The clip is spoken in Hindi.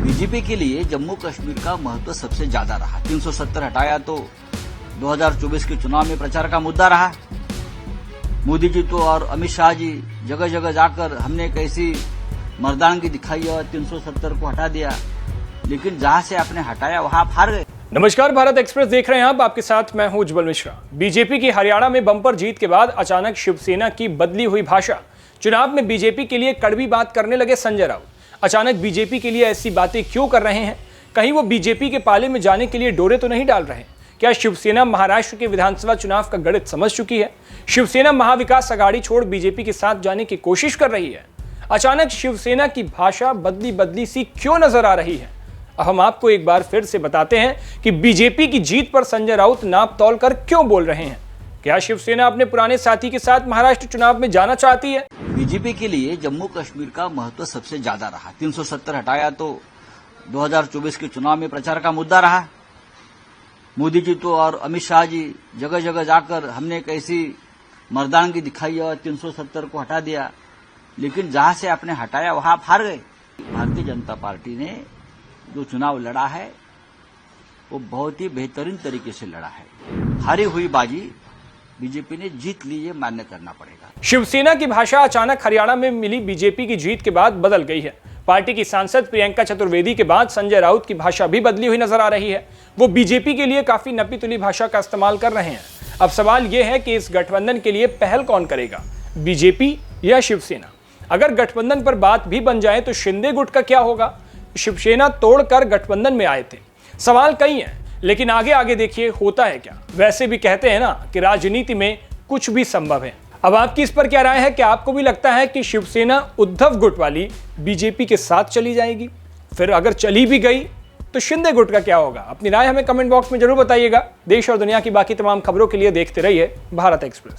बीजेपी के लिए जम्मू कश्मीर का महत्व सबसे ज्यादा रहा। 370 हटाया तो 2024 के चुनाव में प्रचार का मुद्दा रहा। मोदी जी तो और अमित शाह जी जगह जगह जाकर हमने कैसी मर्दानगी दिखाई और 370 को हटा दिया, लेकिन जहां से आपने हटाया वहां आप हार गए। नमस्कार, भारत एक्सप्रेस देख रहे हैं आप, आपके साथ मैं हूं उज्जवल मिश्रा। बीजेपी की हरियाणा में बम्पर जीत के बाद अचानक शिवसेना की बदली हुई भाषा। चुनाव में बीजेपी के लिए कड़वी बात करने लगे संजय राउत। अचानक बीजेपी के लिए ऐसी बातें क्यों कर रहे हैं? कहीं वो बीजेपी के पाले में जाने के लिए डोरे तो नहीं डाल रहे? क्या शिवसेना महाराष्ट्र के विधानसभा चुनाव का गणित समझ चुकी है? शिवसेना महाविकास अघाड़ी छोड़ बीजेपी के साथ जाने की कोशिश कर रही है? अचानक शिवसेना की भाषा बदली सी क्यों नजर आ रही है? अब हम आपको एक बार फिर से बताते हैं कि बीजेपी की जीत पर संजय राउत नाप तौल कर क्यों बोल रहे हैं। क्या शिवसेना अपने पुराने साथी के साथ महाराष्ट्र चुनाव में जाना चाहती है? बीजेपी के लिए जम्मू कश्मीर का महत्व सबसे ज्यादा रहा। 370 हटाया तो 2024 के चुनाव में प्रचार का मुद्दा रहा। मोदी जी तो और अमित शाह जी जगह जगह जाकर हमने कैसी मर्दानगी दिखाई और 370 को हटा दिया, लेकिन जहां से आपने हटाया वहां आप हार गए। भारतीय जनता पार्टी ने जो चुनाव लड़ा है वो बहुत ही बेहतरीन तरीके से लड़ा है। हारी हुई बाजी बीजेपी ने जीत ली, ये मान्य करना पड़ेगा। शिवसेना की भाषा अचानक हरियाणा में मिली बीजेपी की जीत के बाद बदल गई है। पार्टी की सांसद प्रियंका चतुर्वेदी के बाद संजय राउत की भाषा भी बदली हुई नजर आ रही है। वो बीजेपी के लिए काफी नपी तुली भाषा का इस्तेमाल कर रहे हैं। अब सवाल यह है कि इस गठबंधन के लिए पहल कौन करेगा, बीजेपी या शिवसेना? अगर गठबंधन पर बात भी बन जाए तो शिंदे गुट का क्या होगा? शिवसेना तोड़कर गठबंधन में आए थे। सवाल कई हैं, लेकिन आगे आगे देखिए होता है क्या। वैसे भी कहते हैं ना कि राजनीति में कुछ भी संभव है। अब आपकी इस पर क्या राय है? क्या आपको भी लगता है कि शिवसेना उद्धव गुट वाली बीजेपी के साथ चली जाएगी? फिर अगर चली भी गई तो शिंदे गुट का क्या होगा? अपनी राय हमें कमेंट बॉक्स में जरूर बताइएगा। देश और दुनिया की बाकी तमाम खबरों के लिए देखते रहिए भारत एक्सप्रेस।